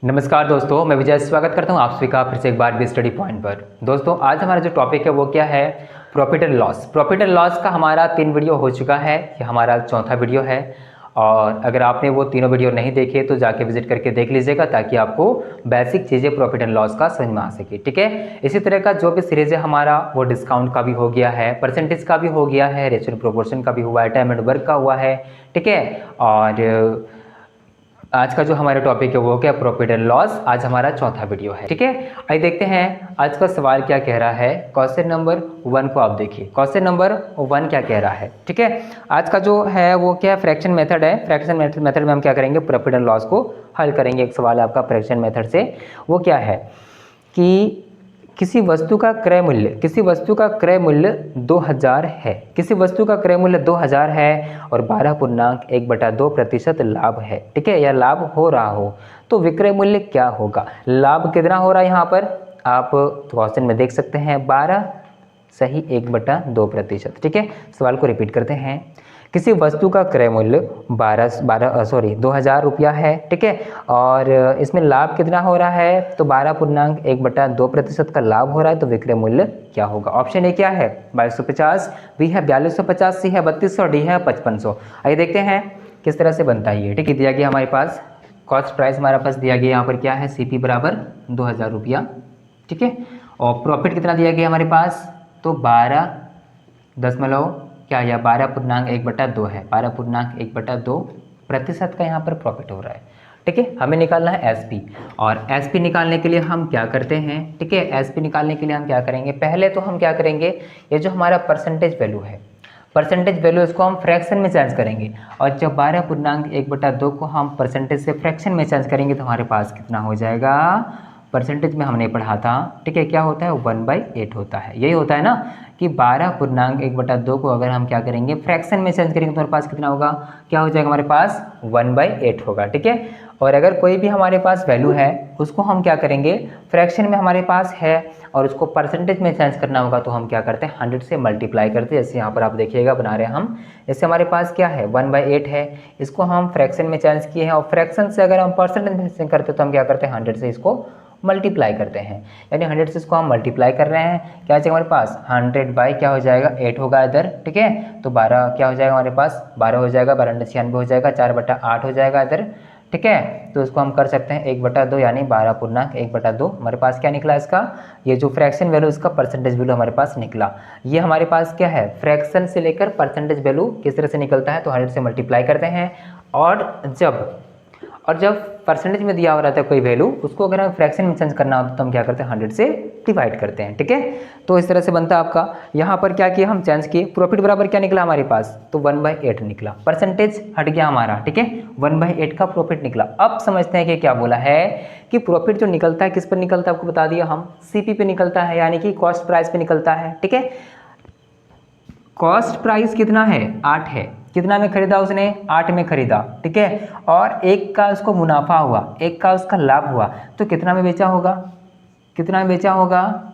नमस्कार दोस्तों, मैं विजय स्वागत करता हूं आप सभी का फिर से एक बार भी स्टडी पॉइंट पर। दोस्तों आज हमारा जो टॉपिक है वो क्या है, profit and loss. Profit and loss का हमारा 3 वीडियो हो चुका है, ये हमारा चौथा वीडियो है। और अगर आपने वो तीनों वीडियो नहीं देखे तो जाके विजिट करके देख लीजिएगा, ताकि आपको बेसिक चीज़ें प्रॉफिट एंड लॉस का समझ में आ सके। ठीक है, इसी तरह का जो भी सीरीज है हमारा वो डिस्काउंट का भी हो गया है, परसेंटेज का भी हो गया है, रेशियो प्रोपोर्शन का भी हुआ है, टाइम एंड वर्क का हुआ है। ठीक है, और आज का जो हमारा टॉपिक है वो क्या, प्रॉफिट एंड लॉस। आज हमारा चौथा वीडियो है। ठीक है, आइए देखते हैं आज का सवाल क्या कह रहा है। क्वेश्चन नंबर 1 को आप देखिए, क्वेश्चन नंबर 1 क्या कह रहा है। ठीक है, आज का जो है वो क्या, फ्रैक्शन मेथड है। फ्रैक्शन मेथड में हम क्या करेंगे, प्रॉफिट एंड लॉस को हल करेंगे। एक सवाल है आपका फ्रैक्शन मेथड से, वो क्या है कि किसी वस्तु का क्रय मूल्य 2000 है। किसी वस्तु का क्रय मूल्य 2000 है और 12.1/2% लाभ है। ठीक है, या लाभ हो रहा हो तो विक्रय मूल्य क्या होगा। लाभ कितना हो रहा है यहाँ पर आप क्वेश्चन में देख सकते हैं, 12 सही 1/2%। ठीक है, सवाल को रिपीट करते हैं। किसी वस्तु का क्रय मूल्य 2000 रुपया है। ठीक है, और इसमें लाभ कितना हो रहा है, तो 12.1/2% का लाभ हो रहा है, तो विक्रय मूल्य क्या होगा। ऑप्शन ए क्या है, 2250, बी है 4250, सी है 3200, डी है 5500। आइए देखते हैं किस तरह से बनता है ये। ठीक है, दिया गया हमारे पास कॉस्ट प्राइस, हमारे पास दिया गया यहाँ पर क्या है, सीपी बराबर 2000 रुपया। ठीक है, और प्रॉफिट कितना दिया गया हमारे पास, तो 12 क्या, या 12.1/2 है, 12.1/2% का यहाँ पर प्रॉफिट हो रहा है। ठीक है, हमें निकालना है एसपी, और एसपी निकालने के लिए हम क्या करते हैं। ठीक है, एसपी निकालने के लिए हम क्या करेंगे, पहले तो हम क्या करेंगे, ये जो हमारा परसेंटेज वैल्यू है, परसेंटेज वैल्यू इसको हम फ्रैक्शन में चेंज करेंगे। और जब 12.1/2 को हम परसेंटेज से फ्रैक्शन में चेंज करेंगे तो हमारे पास कितना हो जाएगा, परसेंटेज में हमने पढ़ा था। ठीक है, क्या होता है, 1/8 होता है। यही होता है ना कि 12.1/2 को अगर हम क्या करेंगे, फ्रैक्शन में चेंज करेंगे तो हमारे पास कितना होगा, क्या हो जाएगा, हमारे पास 1/8 होगा। ठीक है, और अगर कोई भी हमारे पास वैल्यू है उसको हम क्या करेंगे, फ्रैक्शन में हमारे पास है और उसको परसेंटेज में चेंज करना होगा तो हम क्या करते हैं, 100 से मल्टीप्लाई करते हैं। जैसे यहाँ पर आप देखिएगा बना रहे हैं हम, जैसे हमारे पास क्या है 1/8 है, इसको हम फ्रैक्शन में चेंज किए हैं, और फ्रैक्शन से अगर हम परसेंटेज में चेंज करते हैं तो हम क्या करते हैं, 100 से इसको मल्टीप्लाई करते हैं। यानी 100 से इसको हम मल्टीप्लाई कर रहे हैं, क्या चाहिए हमारे पास, 100 बाई क्या हो जाएगा, 8 होगा इधर। ठीक है, तो 12 क्या हो जाएगा हमारे पास, 12 हो जाएगा, 12×96 हो जाएगा, 4/8 हो जाएगा इधर। ठीक है, तो इसको हम कर सकते हैं 1/2, यानी 12.1/2 हमारे पास क्या निकला इसका, ये जो फ्रैक्शन वैल्यू इसका परसेंटेज वैल्यू हमारे पास निकला। ये हमारे पास क्या है, फ्रैक्शन से लेकर परसेंटेज वैल्यू किस तरह से निकलता है, तो 100 से मल्टीप्लाई करते हैं। और जब परसेंटेज में दिया हो रहा था कोई वैल्यू, उसको अगर हमें फ्रैक्शन में चेंज करना होता है तो हम क्या करते हैं, 100 से डिवाइड करते हैं। ठीक है, तो इस तरह से बनता है आपका। यहाँ पर क्या किया, हम चेंज किए, प्रॉफिट बराबर क्या निकला हमारे पास, तो 1/8 निकला, परसेंटेज हट गया हमारा। ठीक है, 1/8 का प्रॉफिट निकला। अब समझते हैं कि क्या बोला है कि प्रॉफिट जो निकलता है किस पर निकलता है, आपको बता दिया हम, सीपी पे निकलता है, यानी कि कॉस्ट प्राइस पे निकलता है। ठीक है, कॉस्ट प्राइस कितना है, 8 है, कितना में खरीदा उसने, 8 में खरीदा। ठीक है, और 1 का उसको मुनाफा हुआ, 1 का उसका लाभ हुआ, तो कितना में बेचा होगा, कितना में बेचा होगा,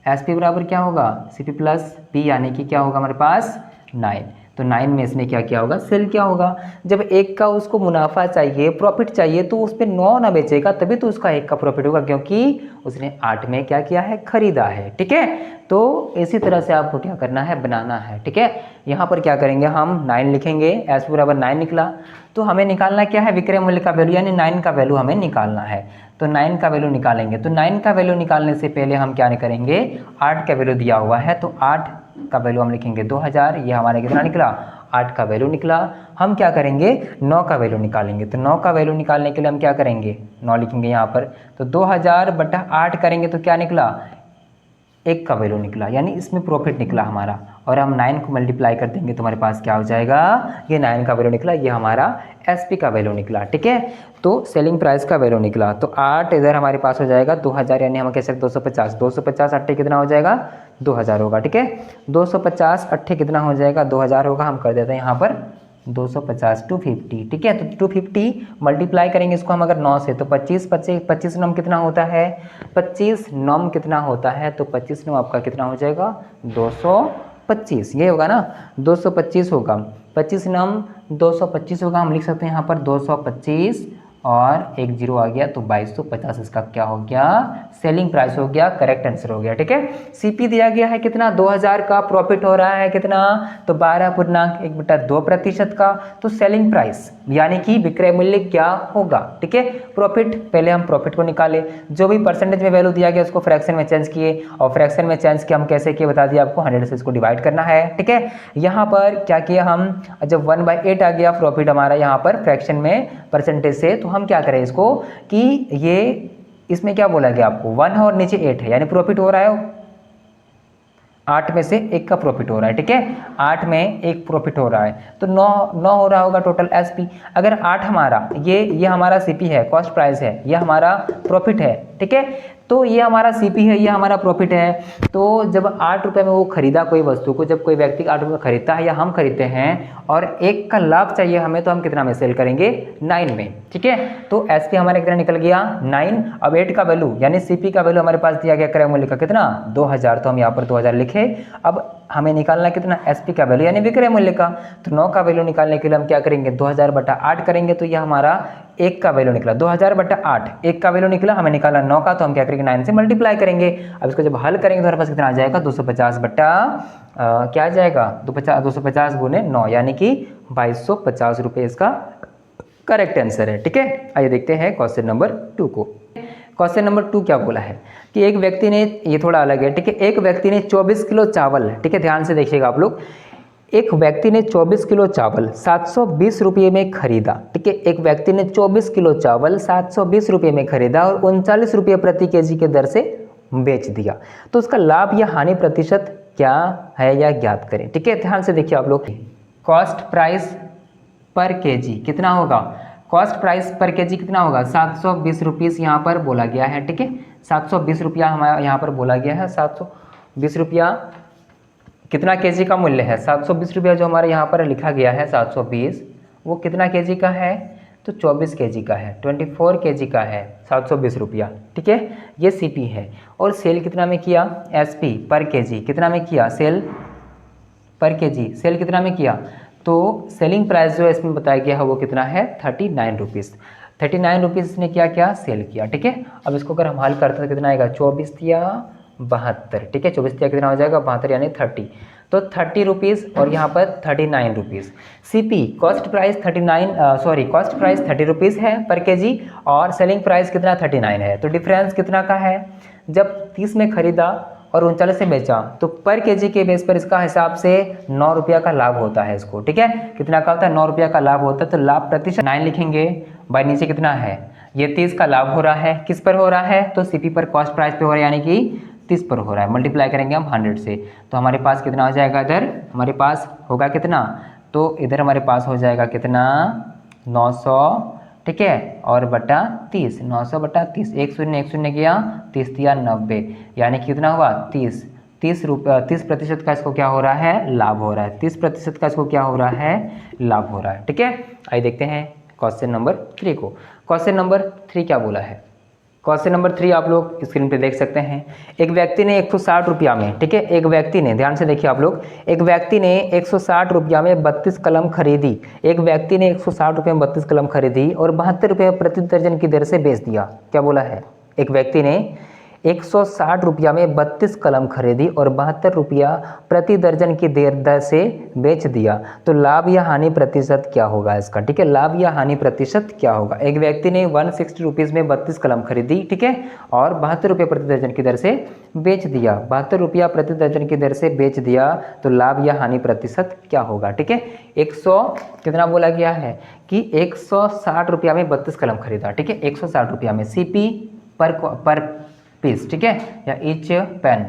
एसपी बराबर क्या होगा, सीपी प्लस पी, यानी कि क्या होगा हमारे पास 9। तो 9 में इसने क्या किया होगा, सेल किया होगा। जब 1 का उसको मुनाफा चाहिए, प्रॉफिट चाहिए, तो उस पर 9 ना बेचेगा, तभी तो उसका 1 का प्रॉफिट होगा, क्योंकि उसने 8 में क्या किया है, खरीदा है। ठीक है, तो इसी तरह से आपको क्या करना है, बनाना है। ठीक है, यहाँ पर क्या करेंगे, हम 9 लिखेंगे, एस बराबर 9 निकला, तो हमें निकालना क्या है, विक्रय मूल्य का वैल्यू, यानी 9 का वैल्यू हमें निकालना है। तो 9 का वैल्यू निकालेंगे, तो 9 का वैल्यू निकालने से पहले हम क्या करेंगे, 8 का वैल्यू दिया हुआ है, तो 8 का वैल्यू हम लिखेंगे 2000, ये हमारे कितना निकला, 8 का वैल्यू निकला। हम क्या करेंगे, 9 का वैल्यू निकालेंगे, तो 9 का वैल्यू निकालने के लिए हम क्या करेंगे, 9 लिखेंगे यहाँ पर, तो 2000/8 करेंगे तो क्या निकला, 1 का वैल्यू निकला, यानी इसमें प्रॉफिट निकला हमारा। और हम 9 को मल्टीप्लाई कर देंगे तो हमारे पास क्या हो जाएगा, ये 9 का वैल्यू निकला, ये हमारा एसपी का वैल्यू निकला। ठीक है, तो सेलिंग प्राइस का वैल्यू निकला, तो 8 इधर हमारे पास हो जाएगा 2000, यानी हम कह सकते 250, 250 8 कितना हो जाएगा, 2000 होगा। ठीक है, 250 8 कितना हो जाएगा, 2000 होगा। हम कर देते हैं यहाँ पर 250 250। ठीक है, तो 250 मल्टीप्लाई करेंगे इसको हम अगर 9 से, तो 25 नम कितना होता है, 25 नम कितना होता है, तो 25 नम आपका कितना हो जाएगा, 225, ये होगा ना, 225 होगा, 25 नम 225 होगा। हम लिख सकते हैं यहाँ पर 225 और एक जीरो आ गया तो 2250 इसका क्या हो गया, सेलिंग प्राइस हो गया, करेक्ट आंसर हो गया। ठीक है, सीपी दिया गया है कितना, 2000 का, प्रॉफिट हो रहा है कितना, तो 12.1/2% का, तो सेलिंग प्राइस यानी कि विक्रय मूल्य क्या होगा। ठीक है, प्रॉफिट, पहले हम प्रॉफिट को निकाले, जो भी परसेंटेज में वैल्यू दिया गया उसको फ्रैक्शन में चेंज किए, और फ्रैक्शन में चेंज किया हम कैसे किए बता दिया आपको, 100 से इसको डिवाइड करना है। ठीक है, यहाँ पर क्या किया हम, जब 1/8 आ गया प्रॉफिट हमारा यहाँ पर फ्रैक्शन में परसेंटेज से, तो हम क्या करें इसको कि ये इसमें क्या बोला गया आपको, 1 और नीचे 8 है, यानी प्रॉफिट हो रहा है 8 में से 1 का प्रॉफिट हो रहा है। ठीक है, 8 में 1 प्रॉफिट हो रहा है, तो 9 हो रहा होगा टोटल एसपी। अगर 8 हमारा ये हमारा सीपी है, कॉस्ट प्राइस है, ये हमारा प्रॉफिट है। ठीक है, तो ये हमारा सीपी है, ये हमारा प्रॉफिट है। तो जब 8 रुपये में वो खरीदा कोई वस्तु को, जब कोई व्यक्ति 8 रुपये में खरीदता है या हम खरीदते हैं और 1 का लाभ चाहिए हमें, तो हम कितना में सेल करेंगे, 9 में। ठीक है, तो एसपी हमारे कितना निकल गया, 9। अब 8 का वैल्यू यानी सीपी का वैल्यू हमारे पास दिया गया क्रय मूल्य का कितना, 2000, तो हम यहाँ पर 2000 लिखे। अब हमें निकालना कितना, एसपी का वैल्यू यानी विक्रय मूल्य का, तो 9 का वैल्यू निकालने के लिए हम क्या करेंगे, 2000/8 करेंगे, तो यह हमारा 1 का वैल्यू निकला, 2000/8 1 का वैल्यू निकला, हमें निकाला 9 का, तो हम क्या करेंगे 9 से मल्टीप्लाई करेंगे। अब इसको जब हल करेंगे तो हमारे पास कितना आ जाएगा, 250 बट्टा क्या आ जाएगा, 250 गुने 9 यानी कि 2250 रुपये इसका करेक्ट आंसर है। ठीक है, आइए देखते हैं क्वेश्चन नंबर 2 को। क्वेश्चन नंबर 2 क्या बोला है कि एक व्यक्ति ने, ये थोड़ा अलग है। ठीक है, एक व्यक्ति ने 24 किलो चावल, ठीक है ध्यान से देखिएगा आप लोग, एक व्यक्ति ने 24 किलो चावल 720 रुपये में खरीदा। ठीक है, एक व्यक्ति ने 24 किलो चावल 720 रुपये में खरीदा और 39 रुपये प्रति केजी के दर से बेच दिया, तो उसका लाभ या हानि प्रतिशत क्या है या ज्ञात करें। ठीक है, ध्यान से देखिए आप लोग, कॉस्ट प्राइस पर केजी कितना होगा, कॉस्ट प्राइस पर केजी कितना होगा, 720 रुपीज़ यहाँ पर बोला गया है। ठीक है, 720 रुपया हमारा यहाँ पर बोला गया है, 720 रुपया कितना केजी का मूल्य है, 720 रुपया जो हमारे यहाँ पर लिखा गया है 720, वो कितना केजी का है, तो 24 केजी का है, 24 केजी का है 720 रुपया। ठीक है, ये सीपी है। और सेल कितना में किया, एसपी पर केजी कितना में किया, सेल पर केजी सेल कितना में किया, तो सेलिंग प्राइस जो इसमें बताया गया है वो कितना है, 39 रुपीज़। 39 रुपीज़ इसने क्या सेल किया। ठीक है, अब इसको अगर हम हल करते हैं तो कितना आएगा, 24 या 72। ठीक है, 24 या कितना हो जाएगा, 72 यानी 30, तो 30 रुपीज़ और यहाँ पर 39 rupees. CP cost price 30 rupees है पर केजी और सेलिंग प्राइस कितना 39 है, तो डिफरेंस कितना का है, जब 30 में खरीदा और 39 से बेचा तो पर केजी के बेस पर इसका हिसाब से 9 रुपया का लाभ होता है इसको। ठीक है, कितना का होता है, 9 रुपया का लाभ होता है, तो लाभ प्रतिशत 9 लिखेंगे, बाय नीचे कितना है, ये 30 का लाभ हो रहा है, किस पर हो रहा है, तो सीपी पर कॉस्ट प्राइस पे हो रहा है, यानी कि 30 पर हो रहा है, मल्टीप्लाई करेंगे हम 100 से, तो हमारे पास कितना हो जाएगा, इधर हमारे पास होगा कितना, तो इधर हमारे पास हो जाएगा कितना, 900। ठीक है, और बटा 30, 900 बटा 30, 1 शून्य 1 शून्य गया, 30 दिया 90, यानी कितना हुआ, 30% का इसको क्या हो रहा है, लाभ हो रहा है, 30% का इसको क्या हो रहा है, लाभ हो रहा है। ठीक है, आइए देखते हैं क्वेश्चन नंबर 3 को। क्वेश्चन नंबर 3 क्या बोला है, क्वेश्चन नंबर 3 आप लोग स्क्रीन पे देख सकते हैं। एक व्यक्ति ने 160 रुपया में, ठीक है, एक व्यक्ति ने, ध्यान से देखिए आप लोग, एक व्यक्ति ने 160 रुपया में 32 कलम खरीदी, एक व्यक्ति ने 160 रुपये में 32 कलम खरीदी और 72 रुपये प्रति दर्जन की दर से बेच दिया। क्या बोला है, एक व्यक्ति ने 160 रुपया में 32 कलम खरीदी और 72 रुपया प्रति दर्जन की दर से बेच दिया, तो लाभ या हानि प्रतिशत क्या होगा इसका। ठीक है, लाभ या हानि प्रतिशत क्या होगा, एक व्यक्ति ने 160 रुपीज़ में 32 कलम खरीदी, ठीक है, और 72 रुपये प्रति दर्जन की दर से बेच दिया, 72 रुपया प्रति दर्जन की दर से बेच दिया, तो लाभ या हानि प्रतिशत क्या होगा। ठीक है, 100 कितना बोला गया है कि 160 रुपया में 32 कलम खरीदा। ठीक है, 160 रुपया में सीपी पर पीस, ठीक है, या ईच पेन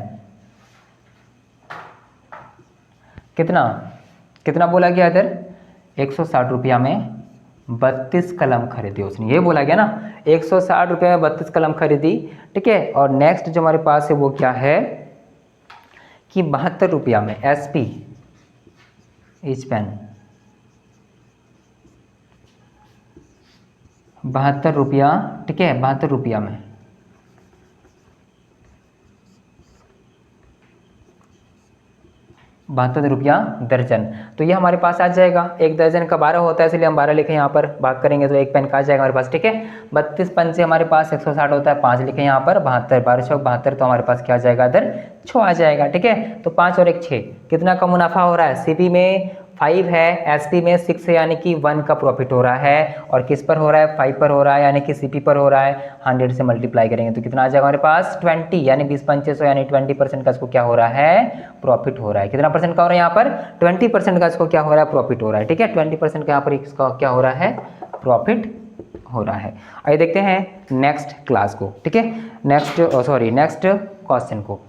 कितना बोला गया इधर, 160 रुपया में 32 कलम खरीदी उसने, ये बोला गया ना, 160 रुपये में 32 कलम खरीदी। ठीक है, और नेक्स्ट जो हमारे पास है वो क्या है कि 72 रुपया में एसपी ईच पेन, 72 रुपया, ठीक है, 72 रुपया में 72 रुपया दर्जन। तो ये हमारे पास आ जाएगा, 1 दर्जन का 12 होता है, इसलिए हम 12 लिखे यहाँ पर, भाग करेंगे तो 1 पेन का आ जाएगा हमारे पास, ठीक है। 32 पंचे हमारे पास 160 होता है, 5 लिखे यहाँ पर, 72, 12 चौक 72, तो हमारे पास क्या आ जाएगा इधर 6 आ जाएगा, ठीक है। तो 5 और 1 6, कितना का मुनाफा हो रहा है, सीपी में 5 है, एसपी में 6 है, यानी कि 1 का प्रॉफिट हो रहा है। और किस पर हो रहा है, 5 पर हो रहा है, यानी कि सीपी पर हो रहा है। 100 से मल्टीप्लाई करेंगे तो कितना आ जाएगा हमारे पास 20, यानी 20 पंचे 100, यानी 20% का इसको क्या हो रहा है, प्रॉफिट हो रहा है। कितना परसेंट का हो रहा है यहाँ पर, 20% का इसको क्या हो रहा है, प्रॉफिट हो रहा है, ठीक है। 20% का यहाँ पर इसका क्या हो रहा है, प्रॉफिट हो रहा है। आइए देखते हैं नेक्स्ट क्लास को, ठीक है, नेक्स्ट क्वेश्चन को।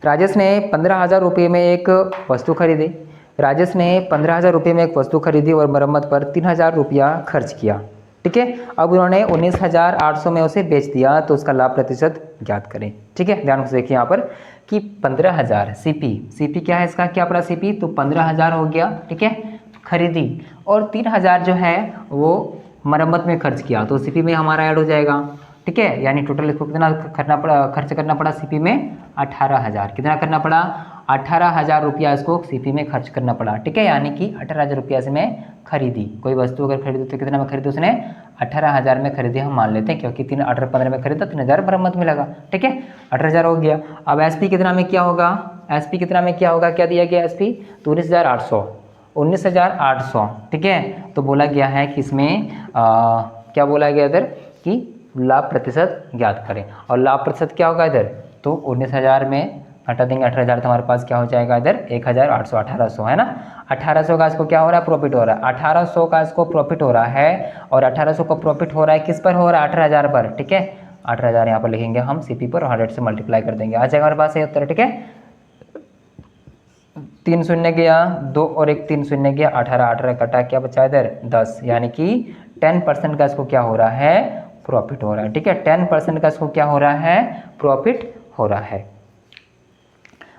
राजेश ने 15,000 रुपये में एक वस्तु खरीदी। राजेश ने 15,000 रुपये में एक वस्तु खरीदी और मरम्मत पर 3,000 रुपया खर्च किया, ठीक है। अब उन्होंने 19,800 में उसे बेच दिया, तो उसका लाभ प्रतिशत ज्ञात करें, ठीक है। ध्यान से देखिए यहाँ पर कि 15,000 सीपी क्या है इसका, क्या पड़ा सीपी, तो 15,000 हो गया, ठीक है, खरीदी, और 3,000 जो है वो मरम्मत में खर्च किया, तो सीपी में हमारा ऐड हो जाएगा, ठीक है। यानी टोटल इसको कितना खर्च करना पड़ा सीपी में, 18,000, कितना करना पड़ा, 18,000 रुपया इसको सीपी में खर्च करना पड़ा, ठीक है। यानी कि 18,000 रुपया से मैं खरीदी, कोई वस्तु अगर खरीदी तो कितना में खरीदी उसने, 18,000 में खरीदी, हम मान लेते हैं, क्योंकि 18-15 में खरीदा, 3,000 मरम्मत में लगा, ठीक है, 18,000 हो गया। अब एसपी कितना में क्या होगा, एसपी कितना में क्या होगा, क्या दिया गया एसपी, तो 19,800, ठीक है। तो बोला गया है कि इसमें क्या बोला गया इधर कि लाभ प्रतिशत ज्ञात करें, और लाभ प्रतिशत क्या होगा इधर, तो 19,000 में हटा देंगे 18,000, तो हमारे पास क्या हो जाएगा इधर 1,800, 1,800 है ना। 1,800 का इसको क्या हो रहा है, प्रॉफिट हो रहा है, 1,800 का इसको प्रॉफिट हो रहा है, और 1,800 का प्रॉफिट हो रहा है किस पर हो रहा है, 18,000 पर, ठीक है। 18,000 यहाँ पर लिखेंगे हम सीपी पर, 100 से मल्टीप्लाई कर देंगे, आ जाएगा हमारे पास ये उत्तर, ठीक है। 3 शून्य गया, 2 और 1 3 शून्य गया, 18 कटा, क्या बचा इधर 10, यानी कि 10% का इसको क्या हो रहा है, प्रॉफिट हो रहा है, ठीक है। 10% का इसको क्या हो रहा है, प्रॉफिट हो रहा है।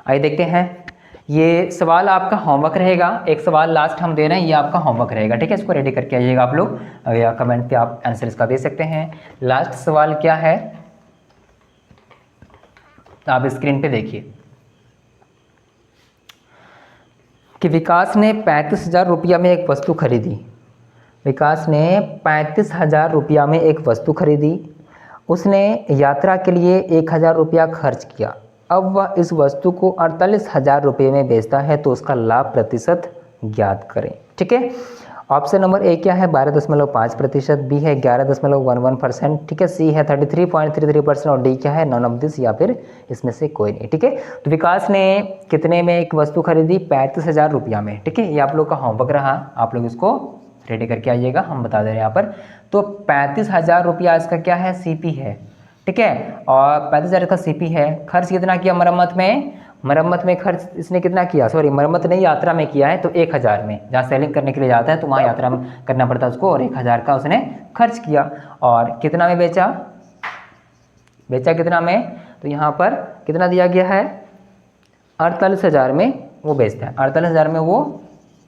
आइए देखते हैं, ये सवाल आपका होमवर्क रहेगा, एक सवाल लास्ट हम दे रहे हैं, ये आपका होमवर्क रहेगा, ठीक है। इसको रेडी करके आइएगा आप लोग, या कमेंट पे आप आंसर इसका दे सकते हैं। लास्ट सवाल क्या है, आप स्क्रीन पे देखिए कि विकास ने 35,000 रुपया में एक वस्तु खरीदी। विकास ने 35,000 रुपया में एक वस्तु खरीदी, उसने यात्रा के लिए 1,000 रुपया खर्च किया। अब वह इस वस्तु को 48,000 रुपये में बेचता है, तो उसका लाभ प्रतिशत ज्ञात करें, ठीक है। ऑप्शन नंबर ए क्या है, 12.5%, बी है 11.11%, ठीक है, सी है 33.33% और डी क्या है, नॉन ऑफ दिस, या फिर इसमें से कोई नहीं, ठीक है। तो विकास ने कितने में एक वस्तु खरीदी, 35,000 रुपया में, ठीक है। ये आप लोग का होमवर्क रहा, आप लोग इसको रेडी करके आइएगा, हम बता दे रहे हैं यहाँ पर। तो 35,000 रुपया इसका क्या है, सीपी है, ठीक है, और 35,000 का सीपी है। खर्च कितना किया मरम्मत में खर्च इसने कितना किया, सॉरी मरम्मत नहीं, यात्रा में किया है, तो 1,000 में, जहाँ सेलिंग करने के लिए जाता है तो वहाँ यात्रा में करना पड़ता है उसको, और 1,000 का उसने खर्च किया। और कितना में बेचा कितना में, तो यहाँ पर कितना दिया गया है, 48,000 में वो बेचता है, 48,000 में वो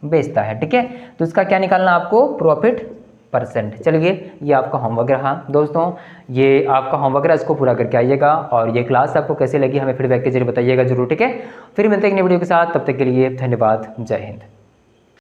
बेचता है, ठीक है। तो इसका क्या निकालना आपको, प्रॉफिट परसेंट। चलिए, ये आपका होमवर्क रहा दोस्तों, ये आपका होमवर्क रहा, इसको पूरा करके आइएगा, और ये क्लास आपको कैसे लगी हमें फीडबैक के जरिए बताइएगा जरूर, ठीक है। फिर मिलते हैं एक नई वीडियो के साथ, तब तक के लिए धन्यवाद, जय हिंद।